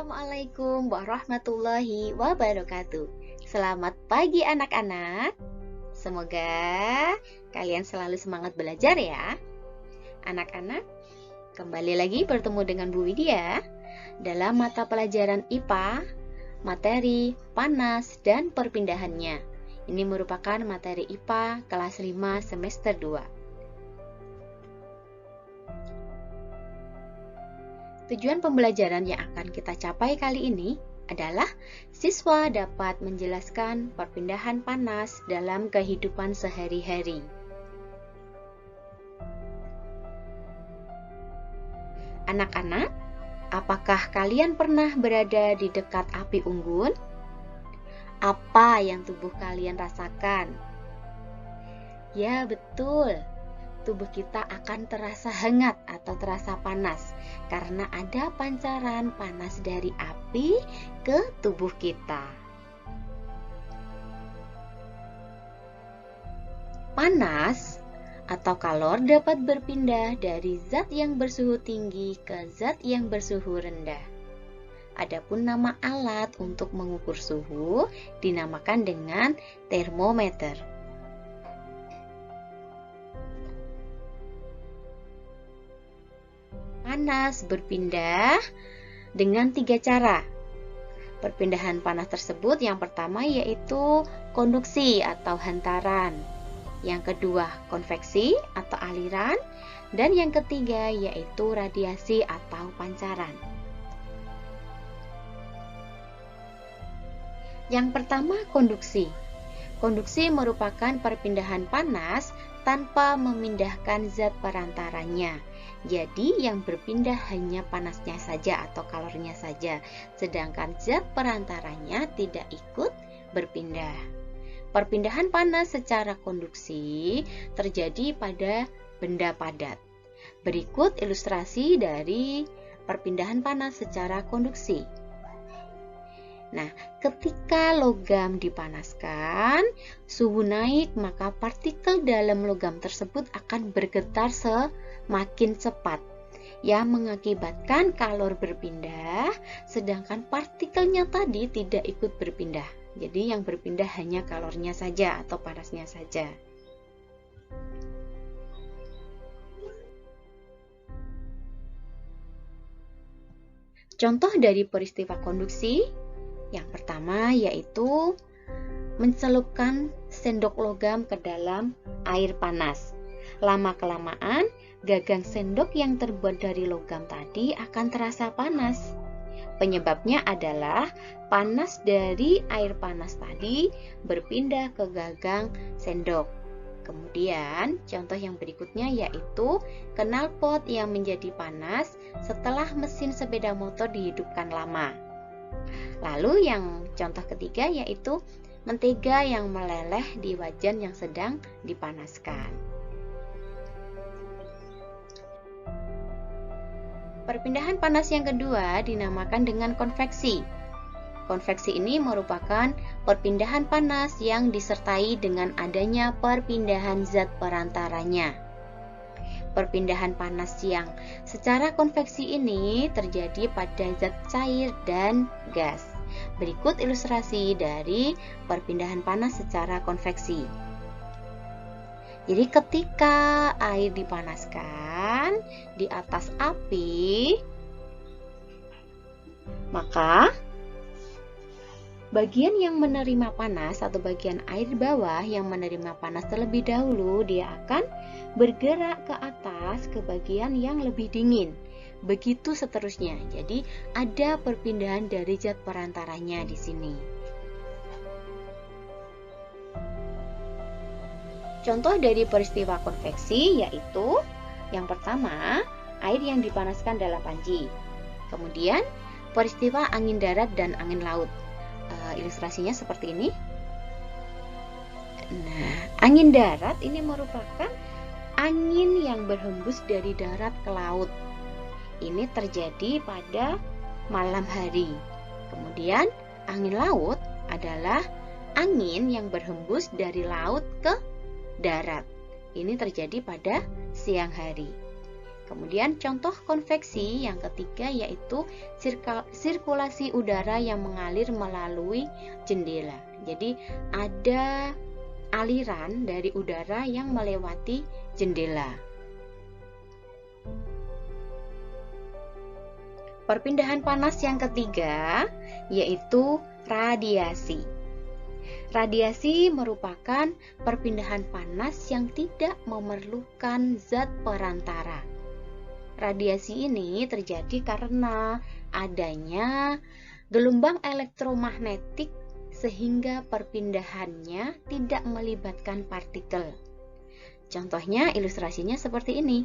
Assalamualaikum warahmatullahi wabarakatuh. Selamat pagi anak-anak. Semoga kalian selalu semangat belajar ya. Anak-anak, kembali lagi bertemu dengan Bu Widya dalam mata pelajaran IPA, materi panas dan perpindahannya. Ini merupakan materi IPA kelas 5 semester 2. Tujuan pembelajaran yang akan kita capai kali ini adalah siswa dapat menjelaskan perpindahan panas dalam kehidupan sehari-hari. Anak-anak, apakah kalian pernah berada di dekat api unggun? Apa yang tubuh kalian rasakan? Ya, betul. Tubuh kita akan terasa hangat atau terasa panas karena ada pancaran panas dari api ke tubuh kita. Panas atau kalor dapat berpindah dari zat yang bersuhu tinggi ke zat yang bersuhu rendah. Adapun nama alat untuk mengukur suhu dinamakan dengan termometer. Panas berpindah dengan 3 cara. Perpindahan panas tersebut yang pertama yaitu konduksi atau hantaran, yang kedua konveksi atau aliran, dan yang ketiga yaitu radiasi atau pancaran. Yang pertama, konduksi. Konduksi merupakan perpindahan panas tanpa memindahkan zat perantaranya. Jadi yang berpindah hanya panasnya saja atau kalornya saja, sedangkan zat perantaranya tidak ikut berpindah. Perpindahan panas secara konduksi terjadi pada benda padat. Berikut ilustrasi dari perpindahan panas secara konduksi. Nah, ketika logam dipanaskan, suhu naik, maka partikel dalam logam tersebut akan bergetar semakin cepat, yang mengakibatkan kalor berpindah, sedangkan partikelnya tadi tidak ikut berpindah. Jadi yang berpindah hanya kalornya saja atau panasnya saja. Contoh dari peristiwa konduksi yang pertama yaitu mencelupkan sendok logam ke dalam air panas. Lama-kelamaan, gagang sendok yang terbuat dari logam tadi akan terasa panas. Penyebabnya adalah panas dari air panas tadi berpindah ke gagang sendok. Kemudian, contoh yang berikutnya yaitu knalpot yang menjadi panas setelah mesin sepeda motor dihidupkan lama. Lalu yang contoh ketiga yaitu mentega yang meleleh di wajan yang sedang dipanaskan. Perpindahan panas yang kedua dinamakan dengan konveksi. Konveksi ini merupakan perpindahan panas yang disertai dengan adanya perpindahan zat perantaranya. Perpindahan panas yang secara konveksi ini terjadi pada zat cair dan gas. Berikut ilustrasi dari perpindahan panas secara konveksi. Jadi ketika air dipanaskan di atas api, maka bagian yang menerima panas atau bagian air bawah yang menerima panas terlebih dahulu, dia akan bergerak ke atas ke bagian yang lebih dingin. Begitu seterusnya. Jadi ada perpindahan dari zat perantaranya di sini. Contoh dari peristiwa konveksi yaitu yang pertama, air yang dipanaskan dalam panci. Kemudian peristiwa angin darat dan angin laut. Ilustrasinya seperti ini. Nah, angin darat ini merupakan angin yang berhembus dari darat ke laut. Ini terjadi pada malam hari. Kemudian angin laut adalah angin yang berhembus dari laut ke darat. Ini terjadi pada siang hari. Kemudian contoh konveksi yang ketiga yaitu sirkulasi udara yang mengalir melalui jendela. Jadi ada aliran dari udara yang melewati jendela. Perpindahan panas yang ketiga yaitu radiasi. Radiasi merupakan perpindahan panas yang tidak memerlukan zat perantara. Radiasi ini terjadi karena adanya gelombang elektromagnetik sehingga perpindahannya tidak melibatkan partikel. Contohnya ilustrasinya seperti ini.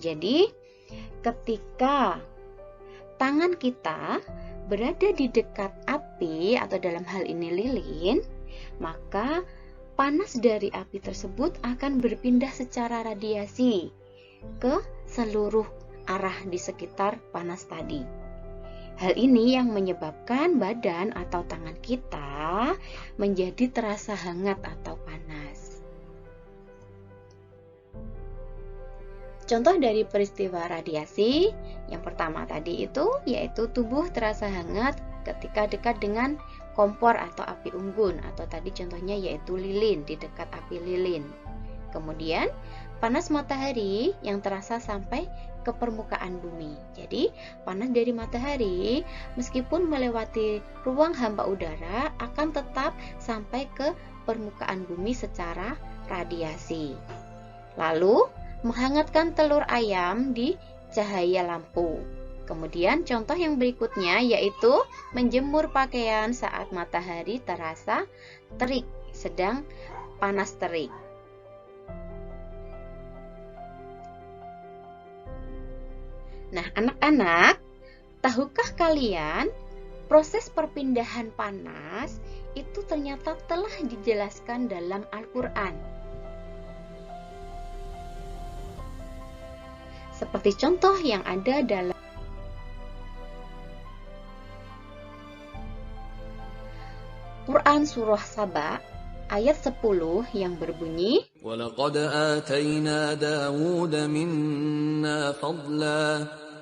Jadi, ketika tangan kita berada di dekat api atau dalam hal ini lilin, maka panas dari api tersebut akan berpindah secara radiasi ke seluruh arah di sekitar panas tadi. Hal ini yang menyebabkan badan atau tangan kita menjadi terasa hangat atau panas. Contoh dari peristiwa radiasi yang pertama tadi itu yaitu tubuh terasa hangat ketika dekat dengan kompor atau api unggun, atau tadi contohnya yaitu lilin, di dekat api lilin. Kemudian panas matahari yang terasa sampai ke permukaan bumi. Jadi panas dari matahari meskipun melewati ruang hampa udara akan tetap sampai ke permukaan bumi secara radiasi. Lalu menghangatkan telur ayam di cahaya lampu. Kemudian contoh yang berikutnya yaitu menjemur pakaian saat matahari terasa terik, sedang panas terik. Nah, anak-anak, tahukah kalian proses perpindahan panas itu ternyata telah dijelaskan dalam Al-Quran? Seperti contoh yang ada dalam Quran Surah Saba ayat 10 yang berbunyi, وَلَقَدْ آتَيْنَا دَاوُودَ مِنَّا فَضْلًا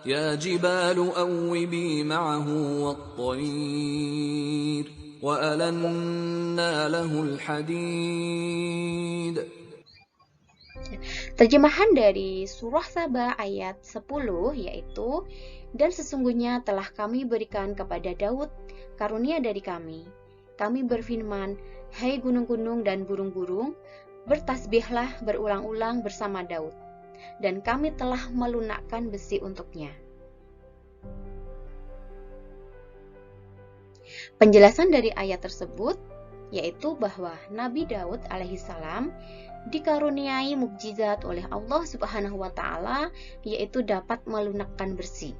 يَا جِبَالُ أَوِّبِي مَعَهُ وَالطَّيْرَ وَأَلَنَّا لَهُ الْحَدِيدَ. Terjemahan dari Surah Saba ayat 10 yaitu, dan sesungguhnya telah kami berikan kepada Daud karunia dari kami. Kami berfirman, hai gunung-gunung dan burung-burung, bertasbihlah berulang-ulang bersama Daud, dan kami telah melunakkan besi untuknya. Penjelasan dari ayat tersebut yaitu bahwa Nabi Daud alaihissalam dikaruniai mukjizat oleh Allah Subhanahu wa taala, yaitu dapat melunakkan besi.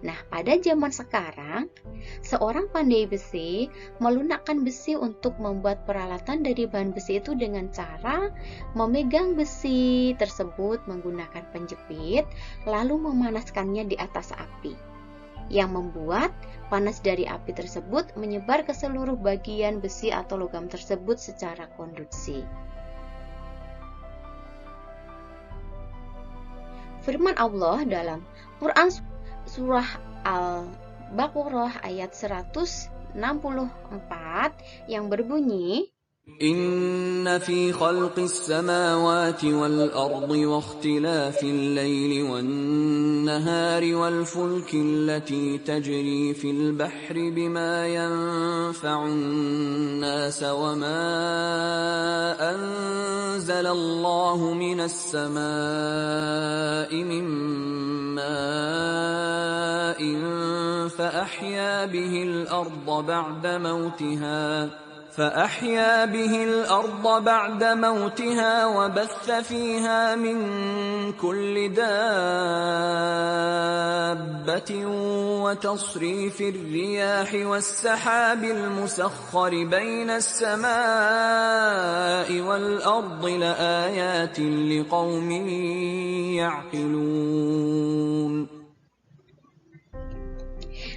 Nah, pada zaman sekarang, seorang pandai besi melunakkan besi untuk membuat peralatan dari bahan besi itu dengan cara memegang besi tersebut menggunakan penjepit, lalu memanaskannya di atas api, yang membuat panas dari api tersebut menyebar ke seluruh bagian besi atau logam tersebut secara konduksi. Firman Allah dalam Quran Surah Al-Baqarah ayat 164 yang berbunyi, إن في خلق السماوات والأرض واختلاف الليل والنهار والفلك التي تجري في البحر بما ينفع الناس وما أنزل الله من السماء من ماء فأحيا به الأرض بعد موتها وبث فيها من كل دابة وتصريف الرياح والسحاب المسخر بين السماء والأرض لآيات لقوم يعقلون.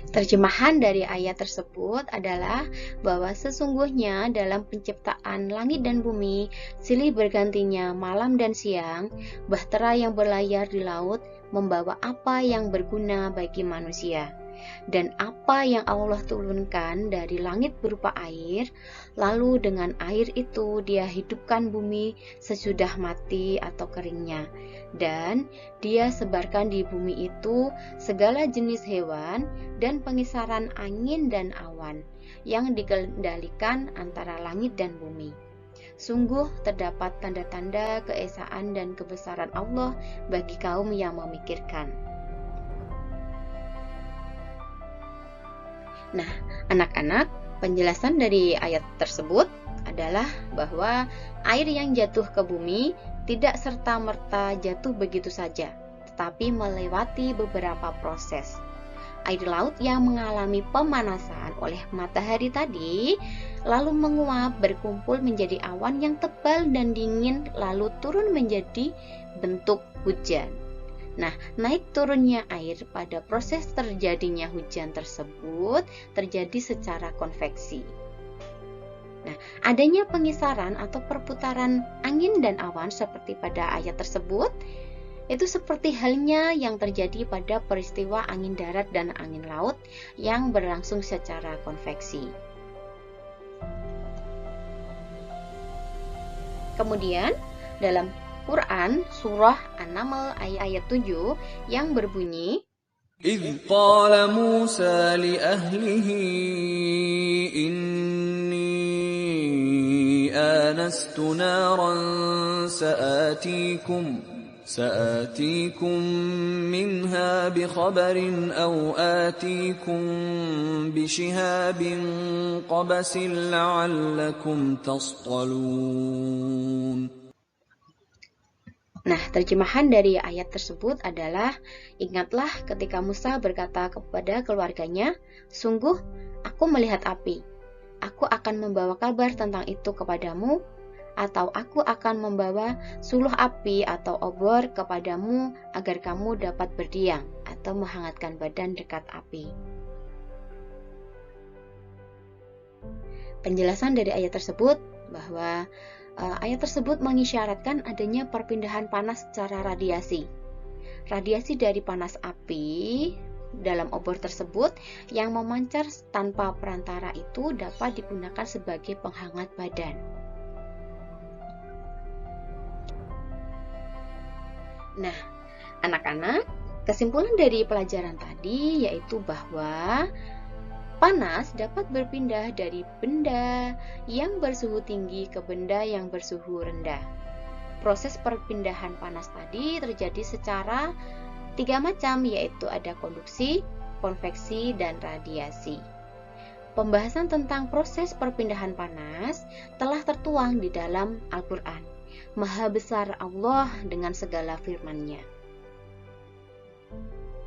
Terjemahan dari ayat tersebut adalah bahwa sesungguhnya dalam penciptaan langit dan bumi, silih bergantinya malam dan siang, bahtera yang berlayar di laut membawa apa yang berguna bagi manusia. Dan apa yang Allah turunkan dari langit berupa air, lalu dengan air itu Dia hidupkan bumi sesudah mati atau keringnya. Dan Dia sebarkan di bumi itu segala jenis hewan dan pengisaran angin dan awan yang dikendalikan antara langit dan bumi. Sungguh terdapat tanda-tanda keesaan dan kebesaran Allah bagi kaum yang memikirkan. Nah, anak-anak, penjelasan dari ayat tersebut adalah bahwa air yang jatuh ke bumi tidak serta-merta jatuh begitu saja, tetapi melewati beberapa proses. Air laut yang mengalami pemanasan oleh matahari tadi lalu menguap, berkumpul menjadi awan yang tebal dan dingin, lalu turun menjadi bentuk hujan. Nah, naik turunnya air pada proses terjadinya hujan tersebut terjadi secara konveksi. Nah, adanya pengisaran atau perputaran angin dan awan seperti pada ayat tersebut, itu seperti halnya yang terjadi pada peristiwa angin darat dan angin laut yang berlangsung secara konveksi. Kemudian, dalam Quran surah An-Naml ayat 7 yang berbunyi, إذ قال موسى لأهله إني آنست نارا سآتيكم منها بخبر أو آتيكم بشهاب قبس لعلكم تصطلون. Nah, terjemahan dari ayat tersebut adalah, ingatlah ketika Musa berkata kepada keluarganya, sungguh aku melihat api. Aku akan membawa kabar tentang itu kepadamu, atau aku akan membawa suluh api atau obor kepadamu agar kamu dapat berdiam atau menghangatkan badan dekat api. Penjelasan dari ayat tersebut bahwa ayat tersebut mengisyaratkan adanya perpindahan panas secara radiasi. Radiasi dari panas api dalam obor tersebut yang memancar tanpa perantara itu dapat digunakan sebagai penghangat badan. Nah, anak-anak, kesimpulan dari pelajaran tadi yaitu bahwa panas dapat berpindah dari benda yang bersuhu tinggi ke benda yang bersuhu rendah. Proses perpindahan panas tadi terjadi secara 3 macam, yaitu ada konduksi, konveksi, dan radiasi. Pembahasan tentang proses perpindahan panas telah tertuang di dalam Al-Quran. Maha besar Allah dengan segala firman-Nya.